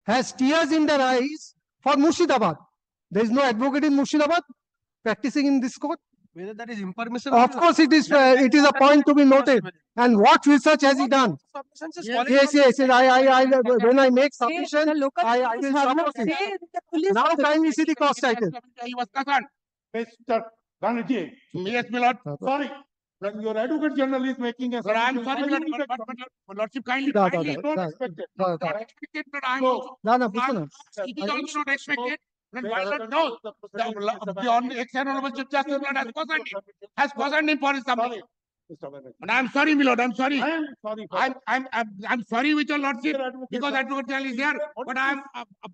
has tears in their eyes for Murshidabad. There is no advocate in Murshidabad practicing in this court. Whether that is impermissible. Of course, it is a point to be noted. And what research has he done? Yes. When I make submission, I will support it. Now kindly see the cost item. He was concerned. Mr. Banerjee. Yes, my lord. Sorry. When your advocate general is making a. But I am sorry, but lordship kindly don't expect it. I expect it, but I am also. It is also not expected. Then why not know? The ex-honorable Chief Justice has cautioned him for his submission. And I am sorry, my lord. I am sorry. I am sorry. I'm sorry with your lordship because advocate general is here. But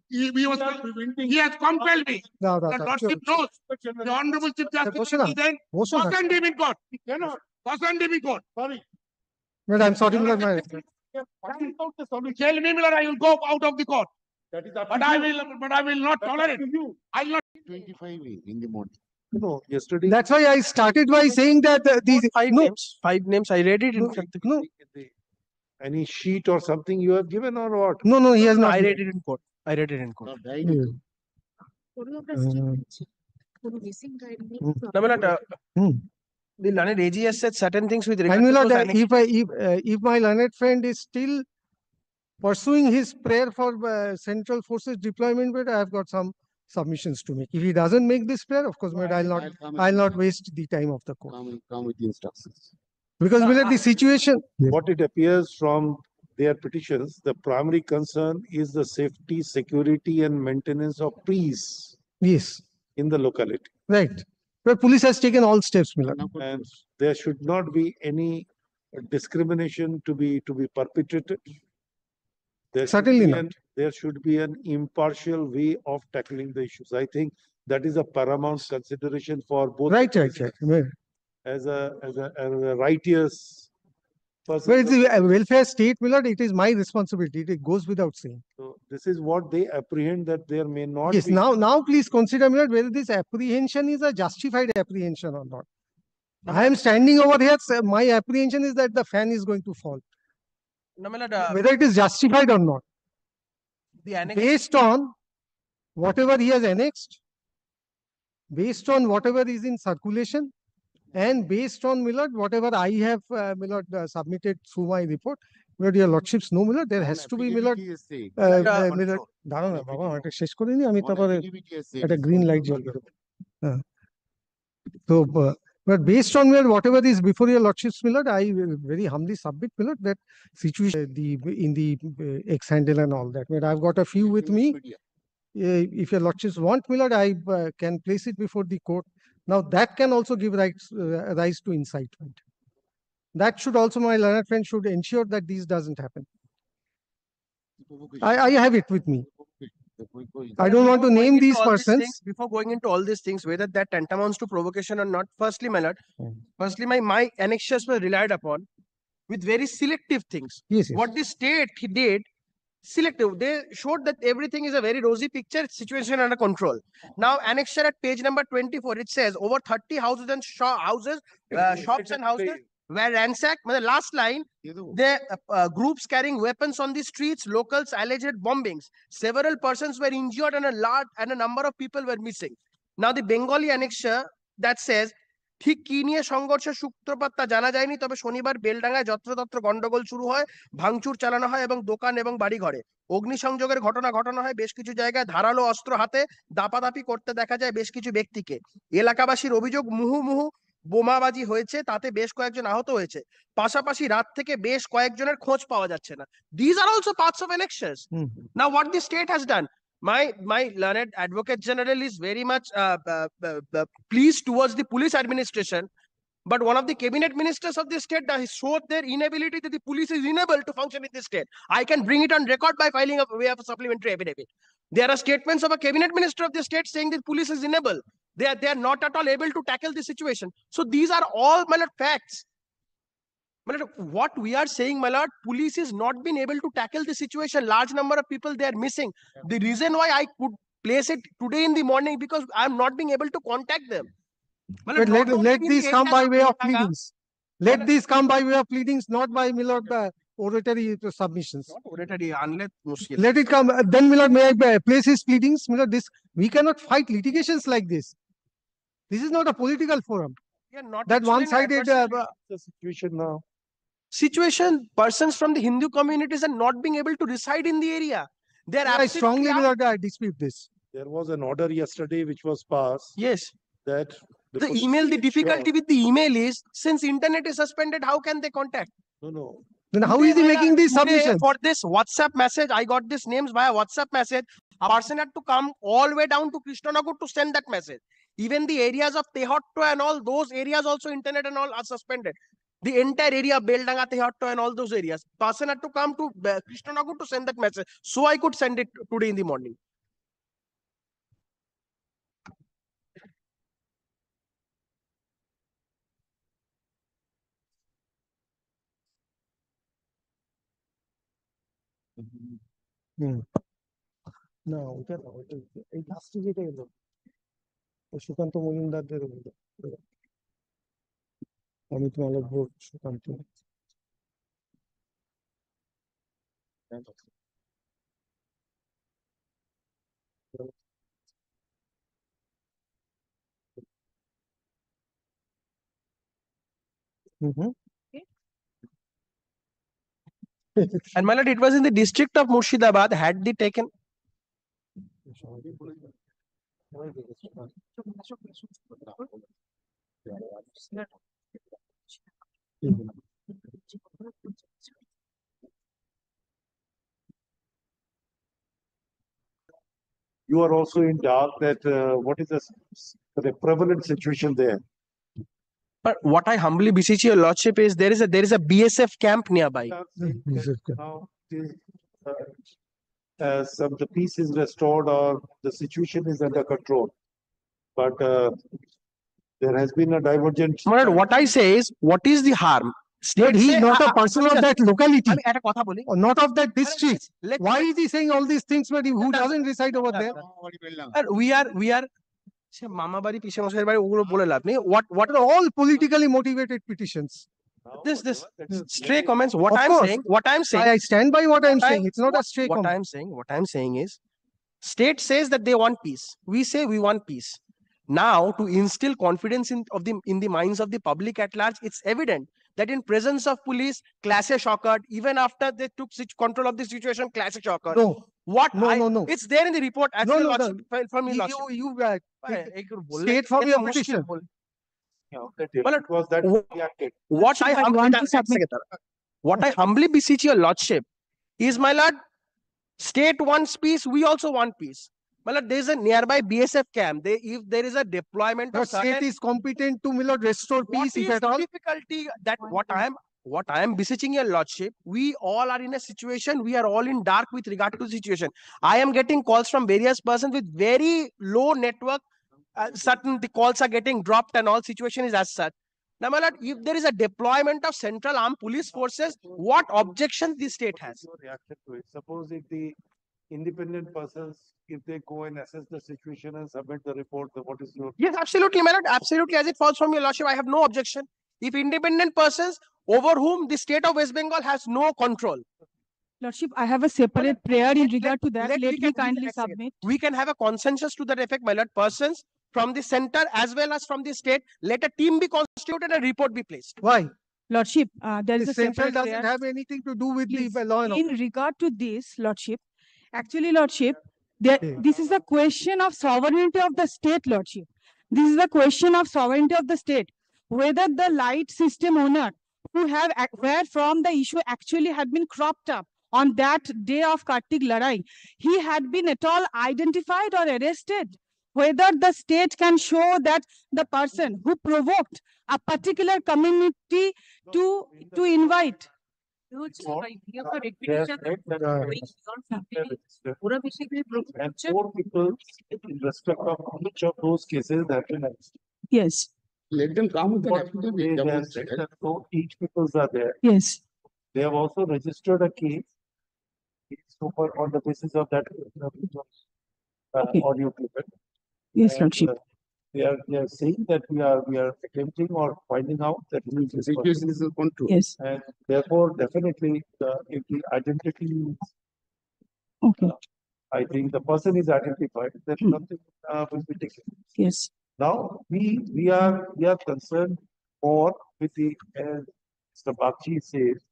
he has compelled me. The lordship knows. The honorable Chief Justice is then cautioned him in court. Cautioned him in court. Sorry. But I'm sorry. Tell me, my lord, I will go out of the court. That is but I will not tolerate. I will not. 25 in the morning. No, yesterday. That's why I started by saying that these Five names. I read it. No. Any sheet or something you have given or what? No, he has not. I read it in court. No, my lord, the learned AG has said certain things with regard And to my those lord, annexes. if my learned friend is still pursuing his prayer for central forces deployment, but I have got some submissions to make. If he doesn't make this prayer, of course, but I'll not waste the time of the court. Come with the instructions. Because the situation. What it appears from their petitions, the primary concern is the safety, security and maintenance of peace Yes, in the locality. right. But police has taken all steps, my lord. And there should not be any discrimination to be perpetrated. Certainly There should be an impartial way of tackling the issues. I think that is a paramount consideration for both. Right. As a righteous person. But it's a welfare state, my lord. It is my responsibility. It goes without saying. So this is what they apprehend, that there may not Yes. be. Now please consider, my lord, whether this apprehension is a justified apprehension or not. I am standing over here. My apprehension is that the fan is going to fall. No, my lord, Whether it is justified or not, the annex. based on whatever he has annexed, based on whatever is in circulation, and based on, my lord, whatever I have, my lord, submitted through my report, where your lordships know, my lord, there has to be, my lord, my lord, দাঁড়াও না বাবা, এটা শেষ করে নি আমি, তারপরে একটা green light জ্বলবে। So, but based on whatever is before your lordships, my lord, I will very humbly submit, my lord, that situation in the ex-handle and all that. But I've got a few with me. If your lordships want, my lord, I can place it before the court. Now that can also give rise to incitement. That should also, my learned friend should ensure that this doesn't happen. I have it with me. I don't want to name these persons. Before going into all these things, whether that tantamounts to provocation or not, firstly, my lord, my annexures were relied upon with very selective things. Yes. What the state did, selective. They showed that everything is a very rosy picture, situation under control. Now, annexure at page number 24, it says over 30 houses and shops and houses were ransacked. The last line, the groups carrying weapons on the streets, locals alleged bombings. Several persons were injured and a number of people were missing. Now, the Bengali annexure that says, ঠিক কি নিয়ে সংঘর্ষের সূত্রপাত তা জানা যায়নি, তবে শনিবার বেলডাঙ্গায় যত্রতত্র গন্ডগোল শুরু হয়, ভাঙচুর চালানো হয় এবং দোকান এবং বাড়িঘরে অগ্নিসংযোগের ঘটনা হয়। বেশ কিছু জায়গায় ধারালো অস্ত্র হাতে দাপাদাপি করতে দেখা যায় বেশ কিছু ব্যক্তিকে। এলাকাবাসীর অভিযোগ মুহুর্মুহু বোমাবাজি হয়েছে, তাতে বেশ কয়েকজন আহত হয়েছে। পাশাপাশি রাত থেকে বেশ কয়েকজনের খোঁজ পাওয়া যাচ্ছে না। These are also parts of annexures. Now what the state has done, my learned advocate general is very much pleased towards the police administration, but one of the cabinet ministers of the state has showed their inability, that the police is unable to function in the state. I can bring it on record by filing a way of a supplementary affidavit. There are statements of a cabinet minister of the state saying that police is unable. They are not at all able to tackle the situation. So these are all, my lord, facts. My lord, what we are saying, my lord, police is not been able to tackle the situation. Large number of people, they are missing. The reason why I could place it today in the morning, because I am not being able to contact them. But let these come by way of pleadings. Let these come by way of pleadings, not by, my lord, oratory submissions. Not oratory, unless mushkil. Let it come. Then, my lord, may I place his pleadings? My lord, we cannot fight litigations like this. This is not a political forum. We are not That actually in one-sided, adversary The situation now. situation. Persons from the Hindu communities are not being able to reside in the area. They are I strongly, absolutely my out. lord, I dispute this. There was an order yesterday which was passed Yes. that. The police email, the ensure- difficulty with the email is, since internet is suspended, how can they contact? No. Then how is he making these Today, submissions? for this WhatsApp message, I got these names via WhatsApp message. A person had to come all the way down to Krishnanagar to send that message. Even the areas of Tehotto and all those areas also, internet and all are suspended. The entire area, Beldanga, Tehotto and all those areas. Person had to come to Krishnanagar to send that message. So I could send it today in the morning. না ওটা না, এই লাস্টে যেটা এলো সুকান্ত মজুমদারদের Amit Malviya vote Sukanta And my lord, it was in the district of Murshidabad. Had they taken You are also in doubt that what is the prevalent situation there? But what I humbly beseech your lordship is there is a BSF camp nearby. Now, some the peace is restored or the situation is under control. But there has been a divergent. My lord, what I say is, what is the harm? But he is say- not a person of that locality আমি একটা কথা বলি। or not of that district. Let's- Why is he saying all these things but who doesn't reside over there? R we are সে মামা বাড়ি পিসে মশাইয়ের বাড়ি ওগুলো বলে লাভ নেই। What What are all politically motivated petitions? this stray comments? What Of I'm course. saying, what I'm saying, I stand by what I'm What I- saying. It's not a stray what comment. I'm saying is, state says that they want peace. We say we want peace. Now, to instill confidence in the minds of the public at large, it's evident that in presence of police, clashes occurred. Even after they took control of the situation, clashes occurred. No, What no, I- no, no. It's there in the report as No, well, no, lordship, from your You, lordship. you এই করে বললে state from এটা your মুশকিল petition. Ball- Well, it was that Wh- reacted. What I I want to submit. What I humbly beseech your lordship is, my lord, state wants peace, we also want peace. My lord, there is a nearby BSF camp. If there is a deployment The of state certain, is competent to restore what peace if is at all. difficulty that what I am beseeching your lordship, we all are in a situation, we are all in dark with regard to the situation. I am getting calls from various persons with very low network. Certain the calls are getting dropped and all situation is as such. Now, my lord, if there is a deployment of central armed police forces, what objection the state has? Your reaction to it. Suppose if the independent persons, if they go and assess the situation and submit the report, then what is your? Yes, absolutely, my lord. Absolutely, as it falls from your lordship, I have no objection. If independent persons over whom the state of West Bengal has no control, Lordship, I have a separate prayer in regard to that. we Let me can- kindly a second. submit. We can have a consensus to that effect, my lord. Persons from the center as well as from the state, let a team be constituted and report be placed. Why? Lordship, there The is a central separate doesn't prayer. have anything to do with Please, the law and order. in regard to this, Lordship, actually, Lordship, Okay. this is a question of sovereignty of the state, Lordship. This is a question of sovereignty of the state. Whether the light system owner where from the issue actually had been cropped up on that day of Kartik Larai, he had been at all identified or arrested. Whether the state can show that the person who provoked a particular community to invite. And 4 people in respect of each of those cases have been arrested. Yes, Let them come with an What affidavit, they have demonstrate. said that so each peoples are there. yes. They have also registered a case. On the basis of that. Okay. Audio clip. Yes, And, Lordship. they are saying that we are attempting or finding out that who is The this person. situation is in control. Yes, And therefore, definitely, if the identity, okay, I think the person is identified, then nothing will be taken. yes, Now, we are concerned more with the, as Mr. Bakshi says,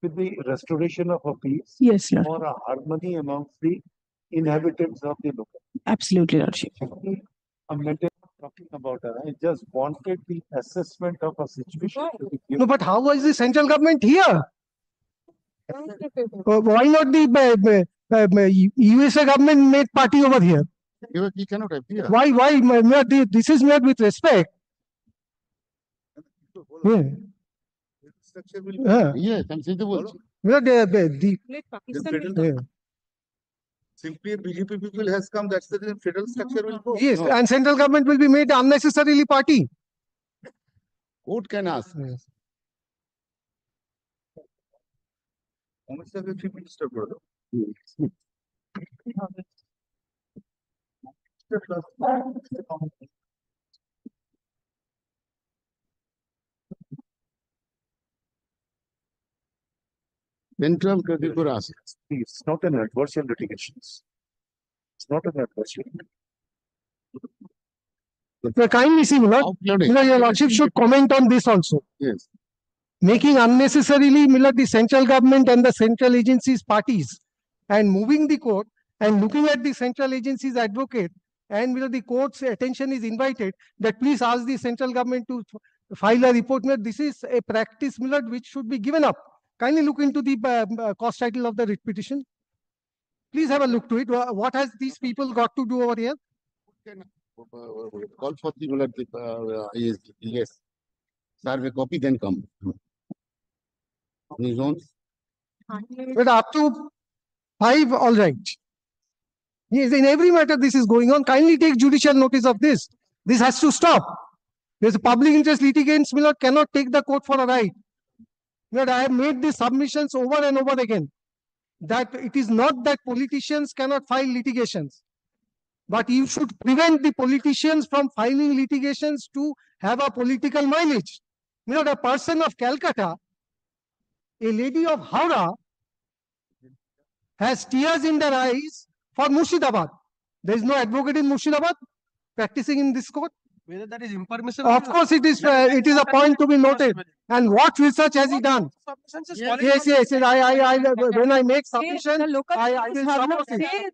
with the restoration of a peace yes, Lord, or a harmony amongst the inhabitants of the local. absolutely, Lordship. I'm not talking about that. I just wanted the assessment of a situation to be given. No, but how was the central government here? Why not the USA government made party over here? He cannot appear. Why, this is made with respect. Yeah. Structure will Yeah. Yes, I'm saying the word. Yeah. Simply BJP people has come, that's the reason federal structure will go. Yes, No, and central government will be made unnecessarily party. court can ask. Yes. Almost like a chief minister, brother. Central could ask. It's not an adversarial litigation. It's not an adversarial. So kindly see, Milord, Outloading. your lordship should comment on this also. Yes. Making unnecessarily, Milord, the central government and the central agencies parties and moving the court and looking at the central agencies advocate and Milord, the court's attention is invited that please ask the central government to file a report. Milord, this is a practice, Milord, which should be given up. Kindly look into the cost title of the writ petition. Please have a look to it. What has these people got to do over here? Call for the yes. Survey copy, then come. On his own. But up to 5, all right. Yes, in every matter this is going on. Kindly take judicial notice of this. This has to stop. There's a public interest litigants, Milord, cannot take the court for a ride. Milord, I have made these submissions over and over again. That it is not that politicians cannot file litigations, but you should prevent the politicians from filing litigations to have a political mileage. Milord, a person of Calcutta, a lady of Howrah, has tears in their eyes for Murshidabad. There is no advocate in Murshidabad practicing in this court. Whether that is impermissible. Of course, it is a point to be noted. And what research has he done? Yes. When I make submission, I will support it.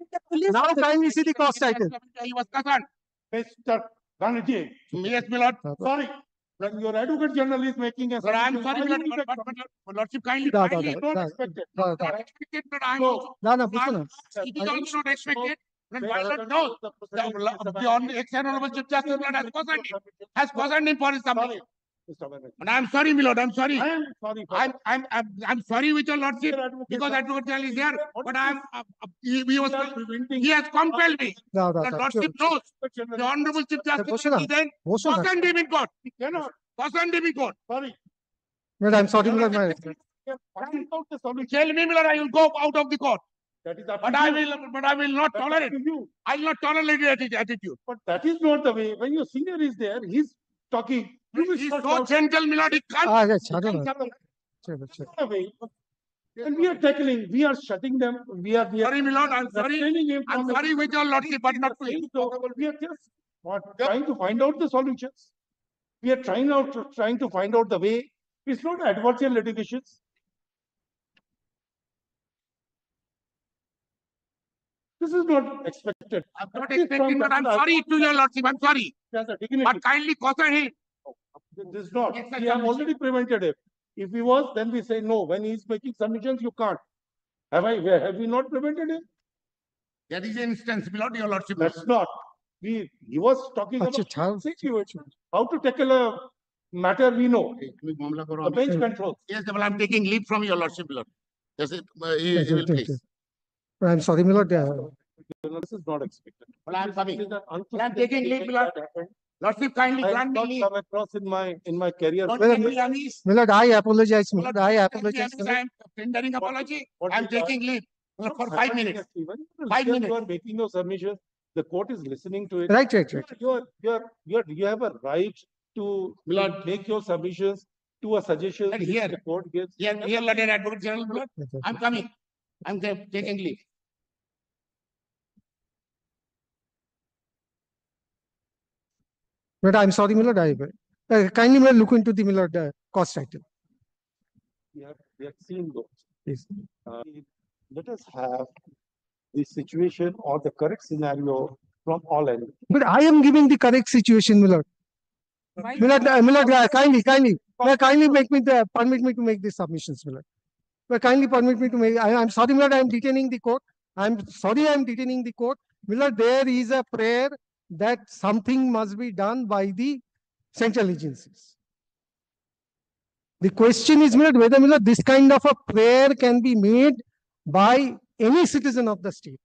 Now kindly see the cost title. He was concerned. Mr. Banerjee. Yes, my lord. Sorry. When your advocate general is making a. Sir, I'm sorry, but lordship kindly. Kindly don't expect it. Expected, but I'm also. It is also not expected. When Violet knows, the ex-honorable chief justice has cautioned him for his submission. And I'm sorry, my lord, I'm sorry. I am sorry. I'm sorry with your lordship because advocate general is here, but he has compelled me. The lordship knows. The honorable chief justice is then cautioned him in court. Cautioned him in court. Sorry. But I'm sorry, Milord, Tell me, my lord, I will go out of the court. That is but I will not tolerate. I will not tolerate your attitude. But that is not the way. When your senior is there, he's talking. He's so gentle, my lord. He can't. And we are tackling, we are shutting them. We are Sorry, my lord, I'm sorry. restraining him I'm from the- sorry with your lordship, but not to you. We are just trying to find out the solutions. We are trying to find out the way. It's not adversarial litigations. This is not expected. I'm not expecting, but I'm sorry to your lordship, I'm sorry. There's a dignity. But kindly caution him. This is not. Yes, sir, We have submission. already prevented it. If he was, then we say no. When he's making submissions, you can't. Have we not prevented him? There is an instance, my lord, your lordship. That's not. He was talking about how to tackle a matter we know. The bench control. Yes, well, I'm taking leave from your lordship, my lord. Yes, he will please. I'm sorry, my lord. This is not expected. Well, I'm coming. This is an Well, I'm taking leave, my lord. Lordship, kindly I have grant me not leave. come across in my career. Don't Well, take me unease. My lord, I apologize. My Lord, lord, I don't take me apologize. unease. I'm tendering apology. What I'm did I- taking leave for 5 minutes. Even 5 You minutes. are making your submissions. the court is listening to it. Right, right, right. You have a right to Milord. make your submissions to a suggestion And which here- the court gives. Here, Lord and Advocate General, Milord, Yes, yes. I'm coming. I'm taking leave. But I'm sorry, Milord, kindly Milord, look into the Milord cost item. We have seen those. Please. Let us have the situation or the correct scenario from all angles. But I am giving the correct situation, Milord. Milord, kindly permit me to make these submissions, Milord. But kindly permit me to make, I'm sorry, Milord, I am detaining the court. I'm sorry, I am detaining the court. Milord, there is a prayer that something must be done by the central agencies. The question is, Milord, whether, Milord, this kind of a prayer can be made by any citizen of the state.